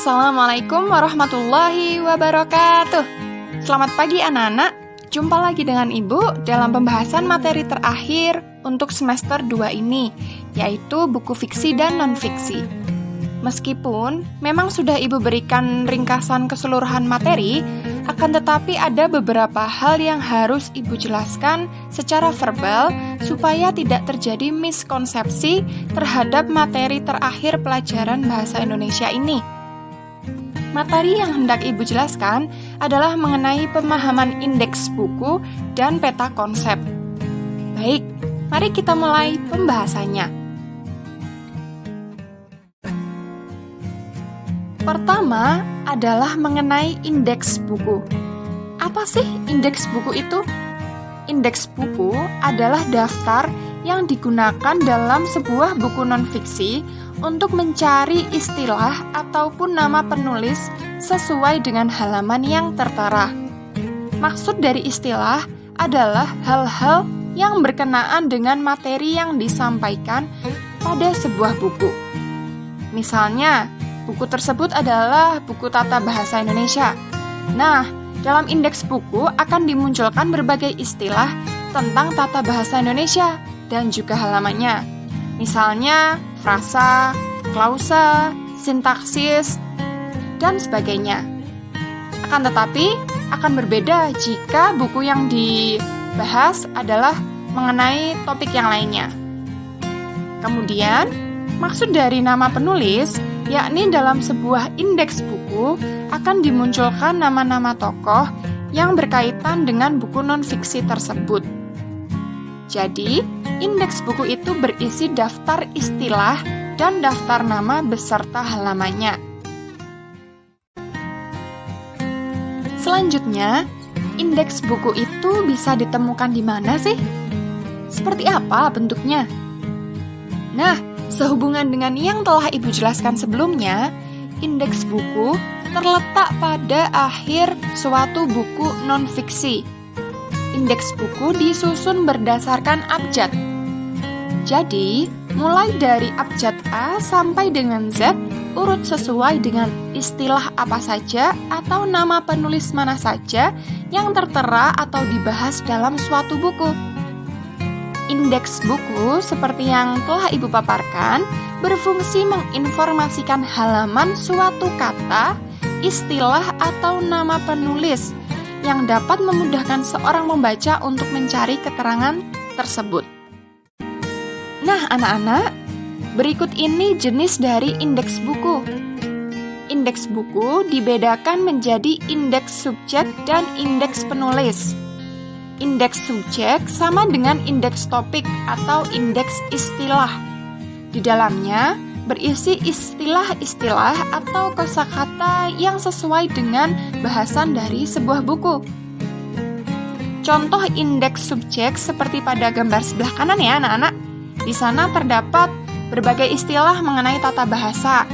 Assalamualaikum warahmatullahi wabarakatuh. Selamat pagi anak-anak. Jumpa lagi dengan Ibu dalam pembahasan materi terakhir untuk semester 2 ini, yaitu buku fiksi dan non-fiksi. Meskipun memang sudah Ibu berikan ringkasan keseluruhan materi, akan tetapi ada beberapa hal yang harus Ibu jelaskan secara verbal supaya tidak terjadi miskonsepsi terhadap materi terakhir pelajaran bahasa Indonesia ini. Materi yang hendak Ibu jelaskan adalah mengenai pemahaman indeks buku dan peta konsep. Baik, mari kita mulai pembahasannya. Pertama adalah mengenai indeks buku. Apa sih indeks buku itu? Indeks buku adalah daftar yang digunakan dalam sebuah buku non-fiksi untuk mencari istilah ataupun nama penulis sesuai dengan halaman yang tertera. Maksud dari istilah adalah hal-hal yang berkenaan dengan materi yang disampaikan pada sebuah buku. Misalnya, buku tersebut adalah buku tata bahasa Indonesia. Nah, dalam indeks buku akan dimunculkan berbagai istilah tentang tata bahasa Indonesia dan juga halamannya. Misalnya, frasa, klausa, sintaksis, dan sebagainya. Akan tetapi, akan berbeda jika buku yang dibahas adalah mengenai topik yang lainnya. Kemudian, maksud dari nama penulis, yakni dalam sebuah indeks buku akan dimunculkan nama-nama tokoh yang berkaitan dengan buku non-fiksi tersebut. Jadi, indeks buku itu berisi daftar istilah dan daftar nama beserta halamannya. Selanjutnya, indeks buku itu bisa ditemukan di mana sih? Seperti apa bentuknya? Nah, sehubungan dengan yang telah Ibu jelaskan sebelumnya, indeks buku terletak pada akhir suatu buku non-fiksi. Indeks buku disusun berdasarkan abjad. Jadi, mulai dari abjad A sampai dengan Z, urut sesuai dengan istilah apa saja atau nama penulis mana saja yang tertera atau dibahas dalam suatu buku. Indeks buku, seperti yang telah Ibu paparkan, berfungsi menginformasikan halaman suatu kata, istilah, atau nama penulis yang dapat memudahkan seorang membaca untuk mencari keterangan tersebut. Nah, anak-anak, berikut ini jenis dari indeks buku. Indeks buku dibedakan menjadi indeks subjek dan indeks penulis. Indeks subjek sama dengan indeks topik atau indeks istilah. Di dalamnya berisi istilah-istilah atau kosakata yang sesuai dengan bahasan dari sebuah buku. Contoh indeks subjek seperti pada gambar sebelah kanan ya anak-anak. Di sana terdapat berbagai istilah mengenai tata bahasa,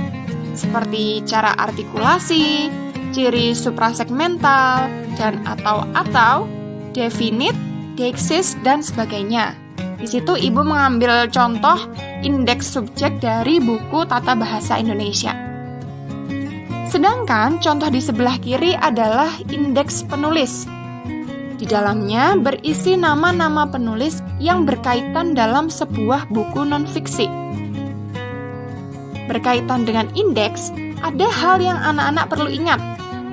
seperti cara artikulasi, ciri suprasegmental, dan atau, definite, deiksis, dan sebagainya. Di situ Ibu mengambil contoh indeks subjek dari buku Tata Bahasa Indonesia. Sedangkan contoh di sebelah kiri adalah indeks penulis. Di dalamnya berisi nama-nama penulis yang berkaitan dalam sebuah buku non-fiksi. Berkaitan dengan indeks, ada hal yang anak-anak perlu ingat,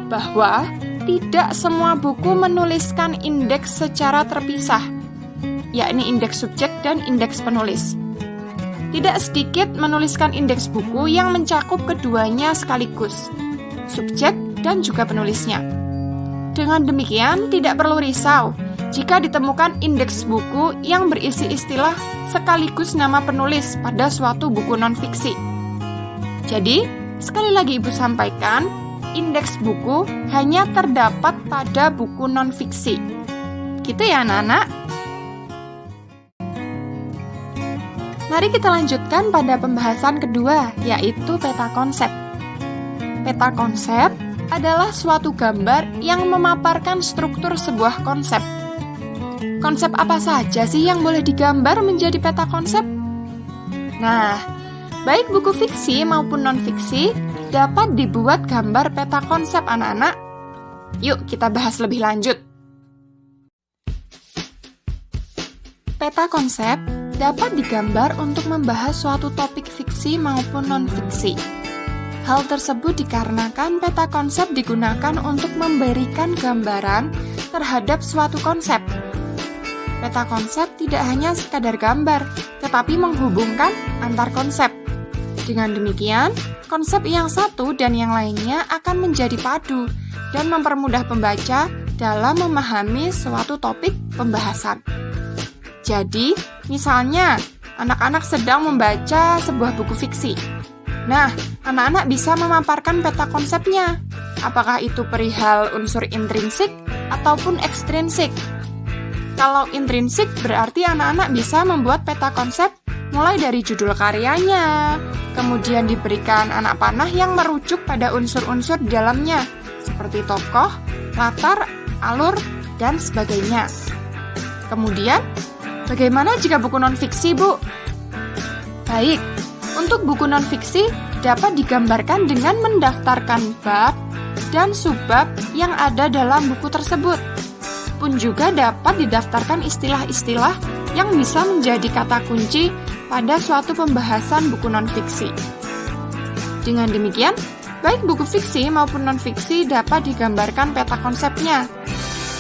bahwa tidak semua buku menuliskan indeks secara terpisah, yakni indeks subjek dan indeks penulis. Tidak sedikit menuliskan indeks buku yang mencakup keduanya sekaligus, subjek dan juga penulisnya. Dengan demikian, tidak perlu risau jika ditemukan indeks buku yang berisi istilah sekaligus nama penulis pada suatu buku non-fiksi. Jadi, sekali lagi Ibu sampaikan, indeks buku hanya terdapat pada buku non-fiksi. Gitu ya anak-anak? Mari kita lanjutkan pada pembahasan kedua, yaitu peta konsep. Peta konsep adalah suatu gambar yang memaparkan struktur sebuah konsep. Konsep apa saja sih yang boleh digambar menjadi peta konsep? Nah, baik buku fiksi maupun non-fiksi dapat dibuat gambar peta konsep anak-anak? Yuk kita bahas lebih lanjut. Peta konsep dapat digambar untuk membahas suatu topik fiksi maupun non-fiksi. Hal tersebut dikarenakan peta konsep digunakan untuk memberikan gambaran terhadap suatu konsep. Peta konsep tidak hanya sekadar gambar, tetapi menghubungkan antar konsep. Dengan demikian, konsep yang satu dan yang lainnya akan menjadi padu dan mempermudah pembaca dalam memahami suatu topik pembahasan. Jadi, misalnya, anak-anak sedang membaca sebuah buku fiksi. Nah, anak-anak bisa memaparkan peta konsepnya. Apakah itu perihal unsur intrinsik ataupun ekstrinsik? Kalau intrinsik berarti anak-anak bisa membuat peta konsep mulai dari judul karyanya, kemudian diberikan anak panah yang merujuk pada unsur-unsur di dalamnya, seperti tokoh, latar, alur, dan sebagainya. Kemudian, bagaimana jika buku non-fiksi, Bu? Baik, untuk buku non-fiksi dapat digambarkan dengan mendaftarkan bab dan subbab yang ada dalam buku tersebut. Pun juga dapat didaftarkan istilah-istilah yang bisa menjadi kata kunci pada suatu pembahasan buku non-fiksi. Dengan demikian, baik buku fiksi maupun non-fiksi dapat digambarkan peta konsepnya.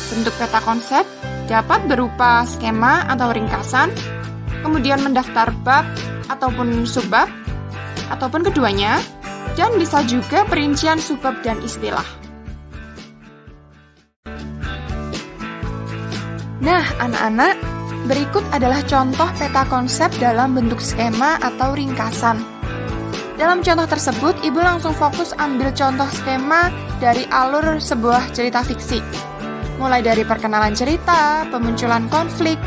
Bentuk peta konsep dapat berupa skema atau ringkasan, kemudian mendaftar bab ataupun subbab, ataupun keduanya, dan bisa juga perincian subbab dan istilah. Nah, anak-anak, berikut adalah contoh peta konsep dalam bentuk skema atau ringkasan. Dalam contoh tersebut, Ibu langsung fokus ambil contoh skema dari alur sebuah cerita fiksi. Mulai dari perkenalan cerita, pemunculan konflik,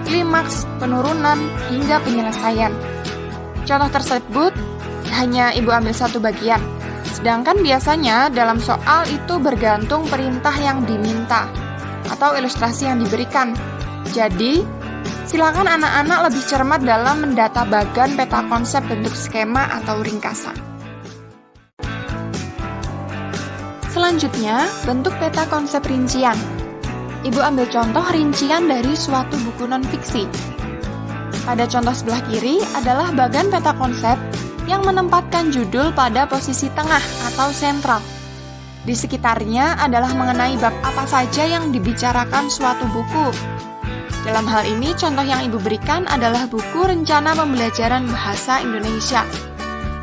klimaks, penurunan, hingga penyelesaian. Contoh tersebut hanya Ibu ambil satu bagian. Sedangkan biasanya dalam soal itu bergantung perintah yang diminta atau ilustrasi yang diberikan. Jadi, silakan anak-anak lebih cermat dalam mendata bagan peta konsep bentuk skema atau ringkasan. Selanjutnya, bentuk peta konsep rincian. Ibu ambil contoh rincian dari suatu buku non-fiksi. Pada contoh sebelah kiri adalah bagan peta konsep yang menempatkan judul pada posisi tengah atau sentral. Di sekitarnya adalah mengenai bab apa saja yang dibicarakan suatu buku. Dalam hal ini, contoh yang Ibu berikan adalah buku Rencana Pembelajaran Bahasa Indonesia.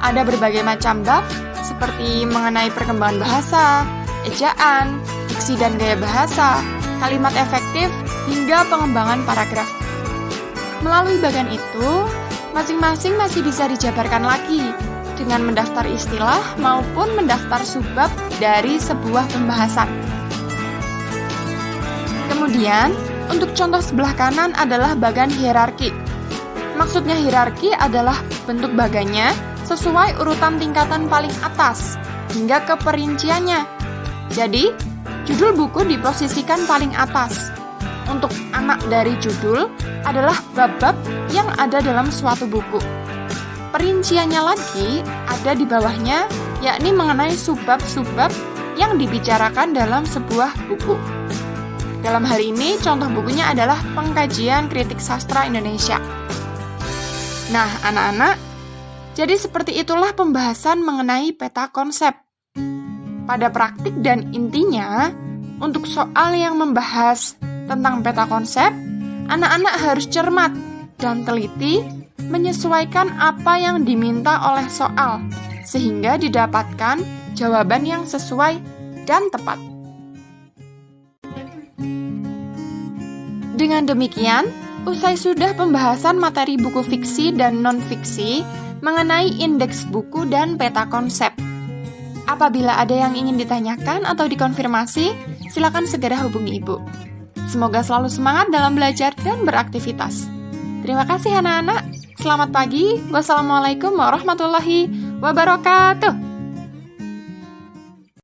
Ada berbagai macam bab, seperti mengenai perkembangan bahasa, ejaan, diksi dan gaya bahasa, kalimat efektif, hingga pengembangan paragraf. Melalui bagian itu, masing-masing masih bisa dijabarkan lagi dengan mendaftar istilah maupun mendaftar subbab dari sebuah pembahasan. Kemudian, untuk contoh sebelah kanan adalah bagan hierarki. Maksudnya hierarki adalah bentuk bagannya sesuai urutan tingkatan paling atas hingga ke perinciannya. Jadi, judul buku diposisikan paling atas. Untuk anak dari judul adalah bab-bab yang ada dalam suatu buku. Perinciannya lagi ada di bawahnya, yakni mengenai subbab-subbab yang dibicarakan dalam sebuah buku. Dalam hal ini, contoh bukunya adalah Pengkajian Kritik Sastra Indonesia. Nah, anak-anak, jadi seperti itulah pembahasan mengenai peta konsep. Pada praktik dan intinya, untuk soal yang membahas tentang peta konsep, anak-anak harus cermat dan teliti menyesuaikan apa yang diminta oleh soal, sehingga didapatkan jawaban yang sesuai dan tepat. Dengan demikian, usai sudah pembahasan materi buku fiksi dan non-fiksi mengenai indeks buku dan peta konsep. Apabila ada yang ingin ditanyakan atau dikonfirmasi, silakan segera hubungi Ibu. Semoga selalu semangat dalam belajar dan beraktivitas. Terima kasih anak-anak. Selamat pagi. Wassalamualaikum warahmatullahi wabarakatuh.